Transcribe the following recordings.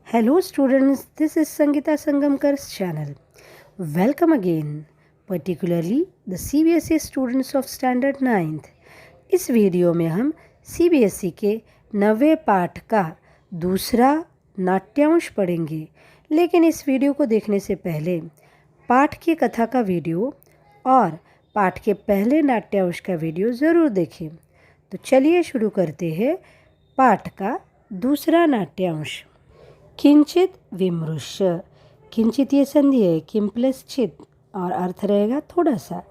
Hello students, this is Sangeeta Sangamkar's channel. Welcome again, particularly the CBSE students of Standard 9th. इस video में हम CBSE के 9वें पाठ का दूसरा नाट्यांश पढ़ेंगे, लेकिन इस वीडियो को देखने से पहले पाठ की कथा का वीडियो और पाठ के पहले नाट्यांश का वीडियो ज़रूर देखें। तो चलिए शुरू करते हैं पाठ का दूसरा नाट्यांश। किंचित विमृश्य। किंचित ये संधि है, किम प्लस चित और अर्थ रहेगा थोड़ा सा।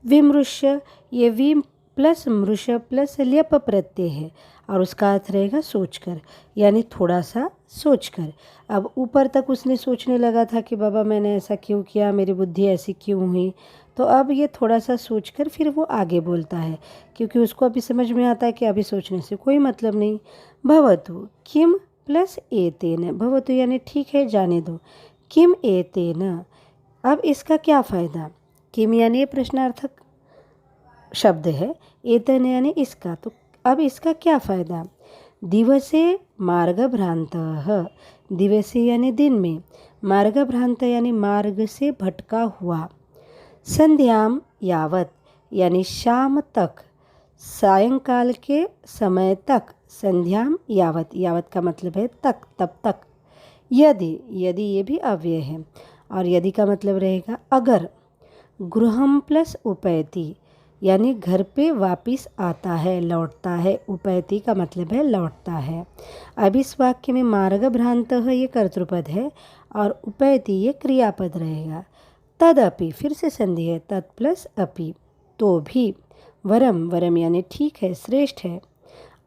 विमृश्य ये विम प्लस मृष प्लस ल्यप प्रत्यय है और उसका अर्थ रहेगा सोचकर, यानी थोड़ा सा सोचकर। अब ऊपर तक उसने सोचने लगा था कि बाबा मैंने ऐसा क्यों किया, मेरी बुद्धि ऐसी क्यों हुई, तो अब ये थोड़ा सा सोचकर फिर वो आगे बोलता है, क्योंकि उसको अभी समझ में आता है कि अभी सोचने से कोई मतलब नहीं। भवतु किम प्लस एतेन, भवतु यानी ठीक है जाने दो, किम एतेन। अब इसका क्या फ़ायदा? किम यानी प्रश्नार्थक शब्द है, एतेन यानी इसका, तो अब इसका क्या फ़ायदा? दिवसे मार्गभ्रांतः, दिवसे यानी दिन में, मार्गभ्रांत यानी मार्ग से भटका हुआ। संध्याम यावत यानी शाम तक, सायंकाल के समय तक। संध्याम यावत, यावत का मतलब है तक, तब तक। यदि, यदि ये भी अव्यय है और यदि का मतलब रहेगा अगर। गृहम प्लस उपैति यानी घर पे वापिस आता है, लौटता है। उपैति का मतलब है लौटता है। अब इस वाक्य में मार्गभ्रांत ये कर्तृपद है और उपैति ये क्रियापद रहेगा। तदपि फिर से संधि है, तत् प्लस अपि, तो भी। वरम, वरम यानी ठीक है, श्रेष्ठ है।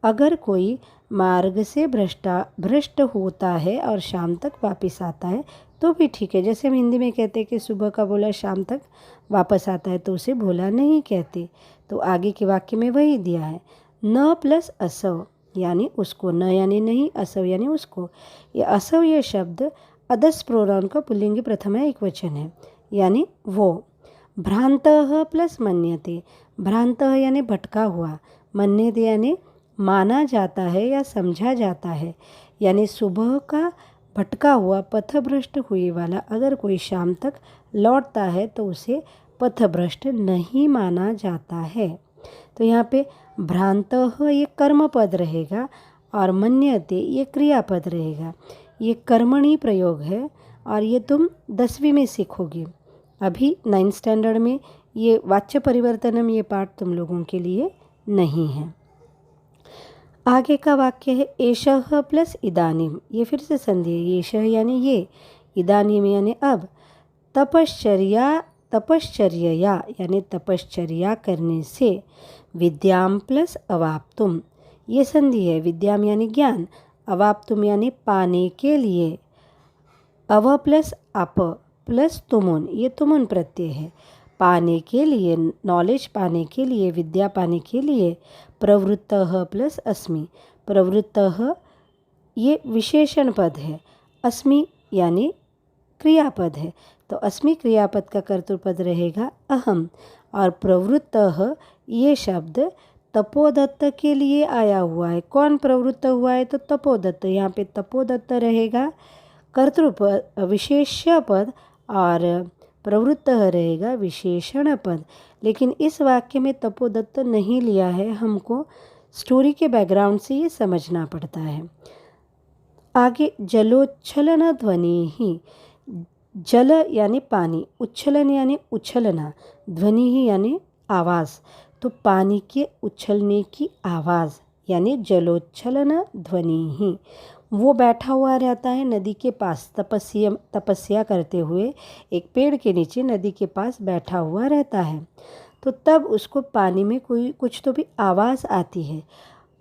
अगर कोई मार्ग से भ्रष्ट होता है और शाम तक वापस आता है तो भी ठीक है। जैसे हम हिंदी में कहते हैं कि सुबह का बोला शाम तक वापस आता है, तो उसे भोला नहीं कहते। तो आगे के वाक्य में वही दिया है। न प्लस असव यानी उसको, न यानी नहीं, असव यानी उसको। ये असव ये शब्द अदस प्रोनाउन का पुल्लिंग प्रथमा एकवचन है, यानी वो। भ्रांतः प्लस मन्यते, भ्रांतः यानी भटका हुआ, मन्यते यानी माना जाता है या समझा जाता है, यानी सुबह का भटका हुआ पथभ्रष्ट हुए वाला अगर कोई शाम तक लौटता है तो उसे पथभ्रष्ट नहीं माना जाता है। तो यहाँ पे भ्रांतः ये कर्मपद रहेगा और मन्यते ये क्रियापद रहेगा। ये कर्मणी प्रयोग है और ये तुम 10वीं में सीखोगे। अभी 9th स्टैंडर्ड में ये वाच्य परिवर्तनम ये पाठ तुम लोगों के लिए नहीं है। आगे का वाक्य है एषः प्लस इदानीम, ये फिर से संधि है। एषः यानी ये, इदानीम यानी अब। तपश्चर्या यानी तपश्चर्या करने से। विद्याम प्लस अवाप्तुम, ये संधि है। विद्याम यानी ज्ञान, अवाप्तुम यानी पाने के लिए। अव प्लस अप प्लस तुमुन, ये तुमुन प्रत्यय है। पाने के लिए, नॉलेज पाने के लिए, विद्या पाने के लिए। प्रवृत्तः प्लस अस्मि, प्रवृत्तः ये विशेषण पद है, अस्मि यानी क्रियापद है, तो अस्मि क्रियापद का कर्तृपद रहेगा अहम। और प्रवृत्तः ये शब्द तपोदत्त के लिए आया हुआ है। कौन प्रवृत्त हुआ है? तो तपोदत्त। यहाँ पे तपोदत्त रहेगा कर्तृपद, विशेष्य पद, और प्रवृत्त रहेगा विशेषण पद। लेकिन इस वाक्य में तपोदत्त नहीं लिया है, हमको स्टोरी के बैकग्राउंड से ये समझना पड़ता है। आगे जलोच्छलन ध्वनि ही, जल यानी पानी, उच्छलन यानी उछलना, ध्वनि ही यानी आवाज़, तो पानी के उछलने की आवाज़ यानी जलोच्छलन ध्वनि ही। वो बैठा हुआ रहता है नदी के पास, तपस्या करते हुए एक पेड़ के नीचे नदी के पास बैठा हुआ रहता है। तो तब उसको पानी में कोई कुछ तो भी आवाज़ आती है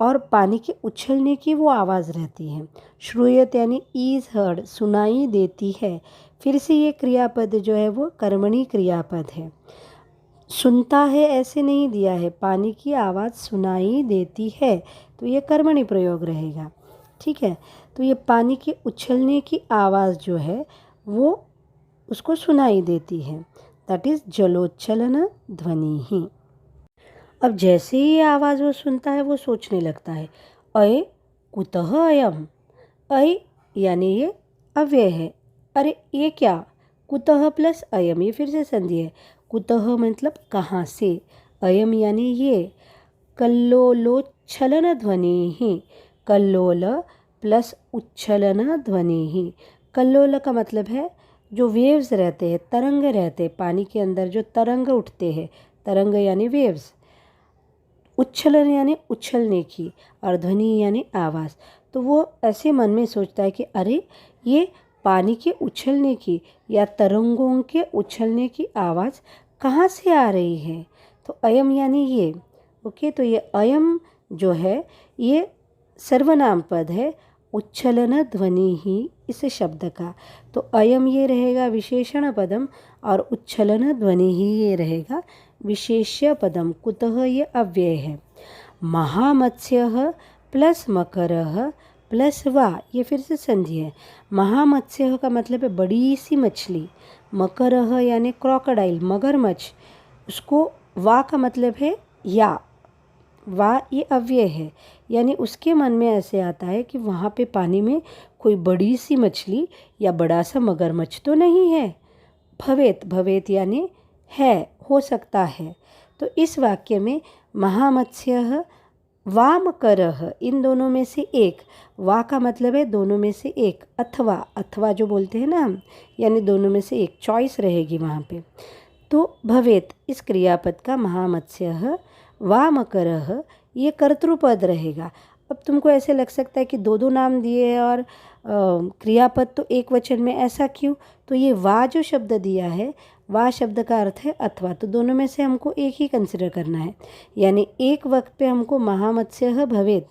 और पानी के उछलने की वो आवाज़ रहती है। श्रूयत यानी ईज हर्ड, सुनाई देती है। फिर से ये क्रियापद जो है वो कर्मणी क्रियापद है। सुनता है ऐसे नहीं दिया है, पानी की आवाज़ सुनाई देती है, तो ये कर्मणी प्रयोग रहेगा। ठीक है, तो ये पानी के उछलने की आवाज़ जो है वो उसको सुनाई देती है, दैट इज़ जलोच्छलन ध्वनि ही। अब जैसे ही ये आवाज़ वो सुनता है वो सोचने लगता है, अय कुतः अयम। अय यानी ये अव्यय है। अरे ये क्या, कुतः प्लस अयम, ये फिर से संधि है। कुतः मतलब कहाँ से, अयम यानी ये। कल्लोलोच्छलन ध्वनि ही, कल्लोल प्लस उच्छलन ध्वनि ही। कल्लोल का मतलब है जो वेव्स रहते हैं, तरंग रहते हैं, पानी के अंदर जो तरंग उठते हैं, तरंग यानी वेव्स। उच्छलन यानी उछलने की, और ध्वनि यानी आवाज़। तो वो ऐसे मन में सोचता है कि अरे ये पानी के उछलने की या तरंगों के उछलने की आवाज़ कहाँ से आ रही है। तो अयम यानी ये। ओके, तो ये अयम जो है ये सर्वनाम पद है, उच्छलन ध्वनि ही इस शब्द का। तो अयम ये रहेगा विशेषण पदम और उच्छलन ध्वनि ही ये रहेगा विशेष्य पदम। कुतः ये अव्यय है। महामत्स्य प्लस मकरः प्लस वा, ये फिर से संधि है। महामत्स्य का मतलब है बड़ी सी मछली, मकरः यानी क्रोकोडाइल, मगरमच्छ, उसको वा का मतलब है या, वा ये अव्यय है, यानी उसके मन में ऐसे आता है कि वहाँ पे पानी में कोई बड़ी सी मछली या बड़ा सा मगरमच्छ तो नहीं है। भवेत, भवेत यानी है, हो सकता है। तो इस वाक्य में महामत्स्यः वामकरः, इन दोनों में से एक, वा का मतलब है दोनों में से एक, अथवा, अथवा जो बोलते हैं ना हम, यानी दोनों में से एक चॉइस रहेगी वहाँ पे। तो भवेत इस क्रियापद का महामत्स्यः वामकरः ये कर्तृपद रहेगा। अब तुमको ऐसे लग सकता है कि दो दो नाम दिए हैं और क्रियापद तो एक वचन में, ऐसा क्यों। तो ये वा जो शब्द दिया है, वा शब्द का अर्थ है अथवा, तो दोनों में से हमको एक ही कंसिडर करना है। यानी एक वक्त पे हमको महामत्स्यः भवेत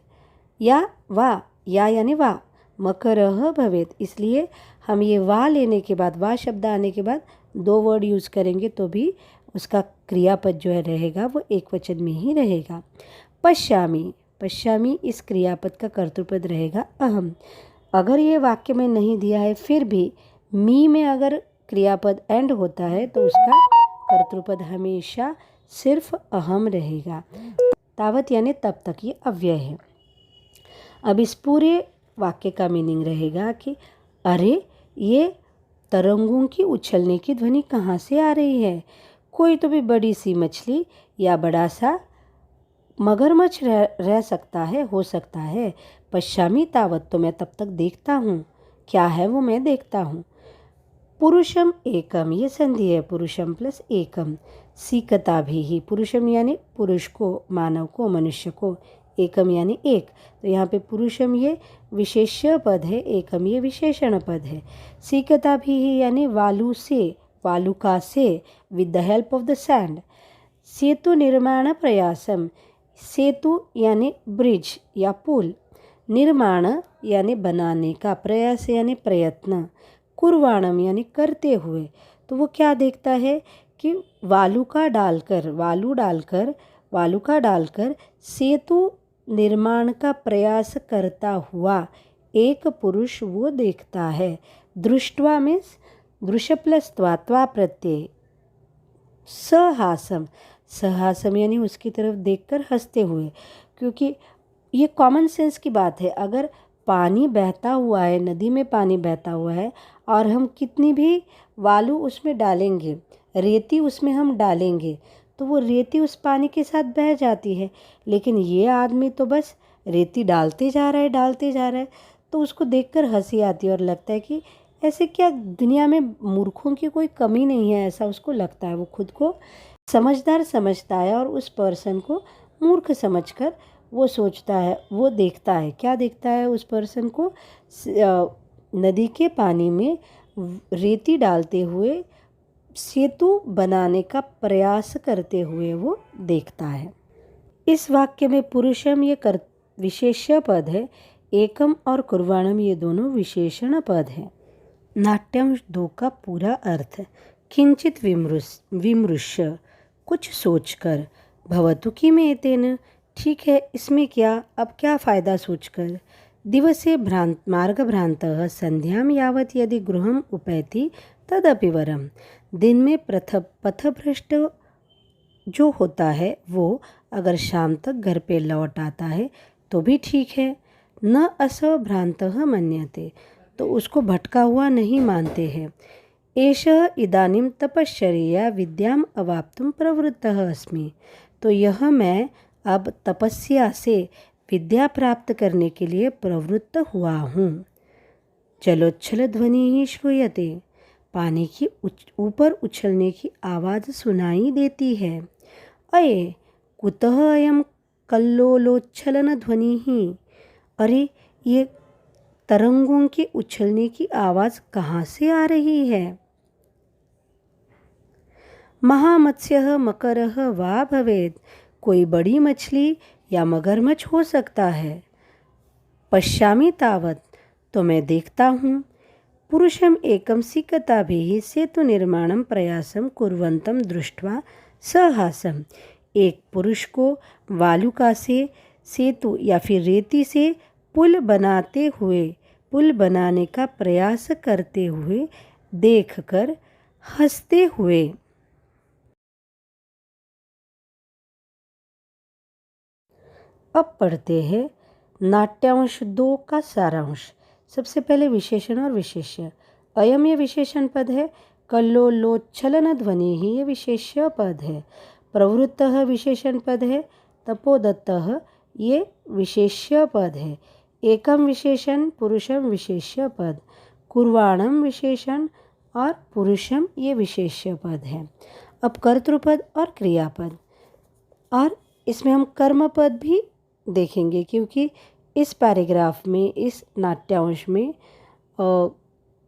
या वा, या यानी वा, मकरः भवेत, इसलिए हम ये वा लेने के बाद, वा शब्द आने के बाद दो वर्ड यूज़ करेंगे तो भी उसका क्रियापद जो है रहेगा वो एक वचन में ही रहेगा। पश्यामि, पश्यामि इस क्रियापद का कर्तृपद रहेगा अहम। अगर ये वाक्य में नहीं दिया है फिर भी मी में अगर क्रियापद एंड होता है तो उसका कर्तृपद हमेशा सिर्फ अहम रहेगा। तावत यानी तब तक ये अव्यय है। अब इस पूरे वाक्य का मीनिंग रहेगा कि अरे ये तरंगों की उछलने की ध्वनि कहाँ से आ रही है। कोई तो भी बड़ी सी मछली या बड़ा सा मगरमच्छ रह सकता है, हो सकता है। पश्यामी तावत, तो मैं तब तक देखता हूँ, क्या है वो मैं देखता हूँ। पुरुषम एकम, ये संधि है, पुरुषम प्लस एकम। सीकता भी ही, पुरुषम यानी पुरुष को, मानव को, मनुष्य को, एकम यानी एक। तो यहाँ पे पुरुषम ये विशेष्य पद है, एकम ये विशेषण पद है। सीकता भी ही यानी वालू से, वालुका से, with the help of the sand. सेतु निर्माण प्रयासम, सेतु यानी ब्रिज या पुल, निर्माण यानी बनाने का, प्रयास यानी प्रयत्न, कुर्वाणम यानी करते हुए। तो वो क्या देखता है कि वालुका डालकर, वालुका डालकर सेतु निर्माण का प्रयास करता हुआ एक पुरुष वो देखता है। दृष्ट्वा मीन्स दृश्य प्लस त्वा प्रत्यय, सहासम, सहासम यानी उसकी तरफ देखकर हंसते हुए। क्योंकि ये कॉमन सेंस की बात है, अगर पानी बहता हुआ है, नदी में पानी बहता हुआ है और हम कितनी भी वालू उसमें डालेंगे, रेती उसमें हम डालेंगे, तो वो रेती उस पानी के साथ बह जाती है। लेकिन ये आदमी तो बस रेती डालते जा रहा है, डालते जा रहा है। तो उसको देखकर हंसी आती है और लगता है कि ऐसे क्या दुनिया में मूर्खों की कोई कमी नहीं है, ऐसा उसको लगता है। वो खुद को समझदार समझता है और उस पर्सन को मूर्ख समझकर वो सोचता है, वो देखता है, क्या देखता है उस पर्सन को, नदी के पानी में रेती डालते हुए सेतु बनाने का प्रयास करते हुए वो देखता है। इस वाक्य में पुरुषम ये विशेष्य पद है, एकम और कुर्वाणम ये दोनों विशेषण पद हैं। नाट्यम 2 का पूरा अर्थ, किंचित विमृश्य, कुछ सोचकर, भवतु किमेतेन, ठीक है इसमें क्या, अब क्या फ़ायदा सोचकर। दिवसे मार्गभ्रांतः संध्यां यावत् यदि गृहम् उपैति तदपि वरम, दिन में पथभ्रष्ट जो होता है वो अगर शाम तक घर पे लौट आता है तो भी ठीक है। न असौ भ्रांतः मन्यते, तो उसको भटका हुआ नहीं मानते हैं। एषः इदानीं तपश्चर्या विद्याम अवाप्तुम प्रवृत्तः अस्मि। तो यह मैं अब तपस्या से विद्या प्राप्त करने के लिए प्रवृत्त हुआ हूँ। जलोच्छल ध्वनि ही श्रूयते। पानी की ऊपर उछलने की आवाज़ सुनाई देती है। अये कुतः अयं कल्लोलोच्छलन ध्वनि ही। अरे ये तरंगों के उछलने की आवाज़ कहाँ से आ रही है? महामत्स्यः मकरः वा भवेत्। कोई बड़ी मछली या मगरमच्छ हो सकता है। पश्यामि तावत्, तो मैं देखता हूँ। पुरुषम एकम सिकताभिः सेतु निर्माणम प्रयासम कुर्वन्तं दृष्ट्वा सहासम। एक पुरुष को वालुका से सेतु या फिर रेती से पुल बनाने का प्रयास करते हुए देखकर हंसते हुए। अब पढ़ते हैं नाट्यांश 2 का सारांश। सबसे पहले विशेषण और विशेष्य। अयम ये विशेषण पद है। कल्लोलोच्छलन ध्वनि ही ये विशेष्य पद है। प्रवृत्तः विशेषण पद है। तपोदत्तः ये विशेष्य पद है। एकम विशेषण पुरुषम विशेष्य पद। कुर्वाणम विशेषण और पुरुषम ये विशेष्य पद है। अब कर्तृपद और क्रियापद, और इसमें हम कर्मपद भी देखेंगे क्योंकि इस पैराग्राफ में, इस नाट्यांश में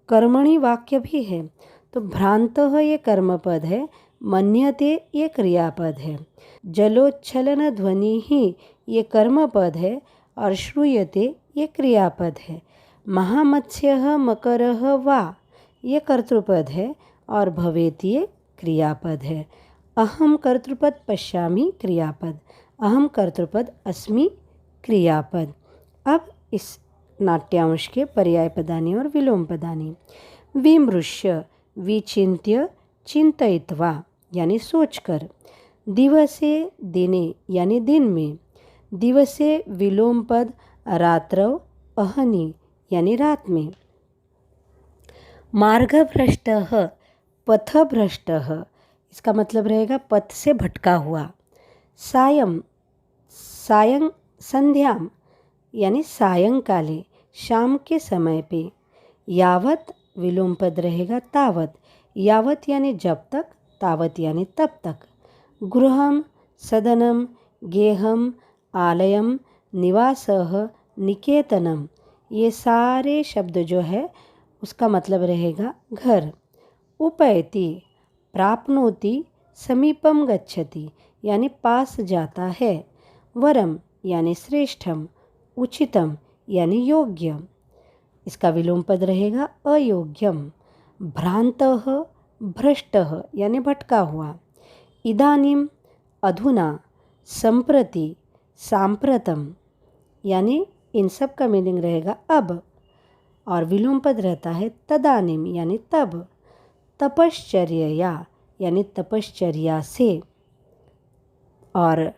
कर्मणि वाक्य भी है। तो भ्रांतः ये कर्मपद है, मन्यते ये क्रियापद है, जलोच्छलन ध्वनि ही ये कर्मपद है और श्रूयते ये क्रियापद है। महामत्स्यः मकरः वा ये कर्तृपद है और भवेत् ये क्रियापद है। अहम कर्तृपद पश्यामि क्रियापद, अहम कर्तृपद अस्मि क्रियापद। अब इस नाट्यांश के पर्याय पदानि और विलोम पदानि। विमृश्य विचिन्त्य चिन्तयित्वा यानी सोचकर। दिवसे दिने यानी दिन में। दिवसे विलोम पद रात्रौ अहनि यानी रात में। मार्गभ्रष्टः पथभ्रष्टः, इसका मतलब रहेगा पथ से भटका हुआ। सायं संध्याम यानी सायंकाले, शाम के समय पे। यावत विलोम पद रहेगा तावत। यावत यानी जब तक, तावत यानी तब तक। गृहम सदनम गेहम आलयम निवासः निकेतनम, ये सारे शब्द जो है उसका मतलब रहेगा घर। उपैति प्राप्नोति समीपम गच्छति यानी पास जाता है। वरम यानी श्रेष्ठम, उचितम यानी योग्य, इसका विलोम पद रहेगा अयोग्यम। भ्रांतः भ्रष्टः यानी भटका हुआ। इदानीम अधुना, संप्रति, सांप्रतम यानी इन सब का मीनिंग रहेगा अब, और विलोम पद रहता है तदानीम यानी तब। तपश्चर्या यानी तपश्चर्या से, और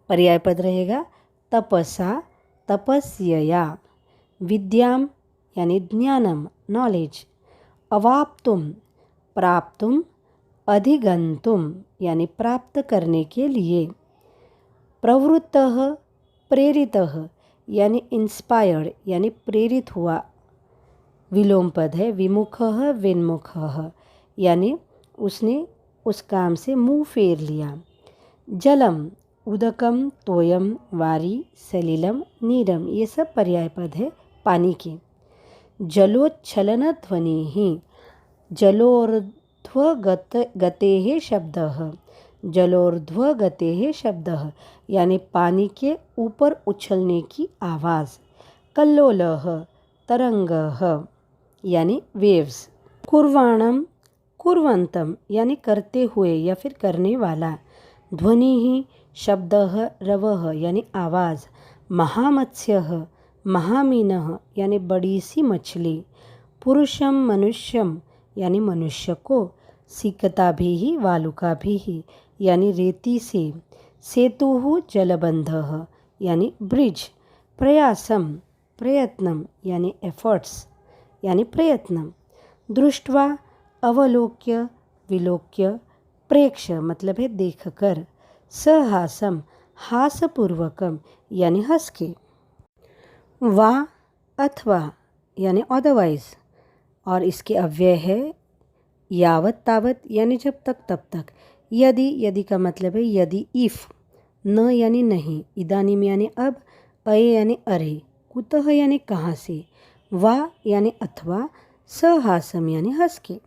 पर्याय पद रहेगा तपसा तपस्यया। विद्याम यानी ज्ञानम नॉलेज। अवाप्तुम प्राप्तुम, अधिगंतुम यानी प्राप्त करने के लिए। प्रवृत्तः प्रेरितः यानी इंस्पायर्ड यानी प्रेरित हुआ। विलोम पद है। विमुखः विन्मुखः यानी उसने उस काम से मुंह फेर लिया। जलम उदकम तोयम वारी सलिलम नीरम, ये सब पर्याय पद है पानी के। जलोच्छलन ध्वनि ही जलोर्ध्वगतेः शब्दः। जलोर्ध्वगतेः शब्दः यानी पानी के ऊपर उछलने की आवाज़। कल्लोलः तरंगः यानी वेव्स। कुर्वाणम कुर्वन्तम यानी करते हुए या फिर करने वाला। ध्वनि ही शब्दः रवः यानी आवाज़। महामत्स्यः महामीनः यानी बड़ी सी मछली। पुरुषम मनुष्यम यानी मनुष्य को। सिकता भी वालुका भी यानी रेती से। सेतुः जलबंधः यानी ब्रिज। प्रयासम प्रयत्नम यानी एफर्ट्स। यानी प्रयत्न। दृष्ट्वा, अवलोक्य, विलोक्य, प्रेक्ष्य मतलब है देखकर। सहासम, हासपूर्वकम यानी हंस के। वा अथवा यानी अदरवाइज, और इसके अव्यय है यावत तावत यानी जब तक तब तक। यदि, यदि का मतलब है यदि, इफ। न यानी नहीं, इदानीम यानी अब, अये यानी अरे, कुतः यानी कहाँ से, वा यानी अथवा, सहासम यानी हंस के।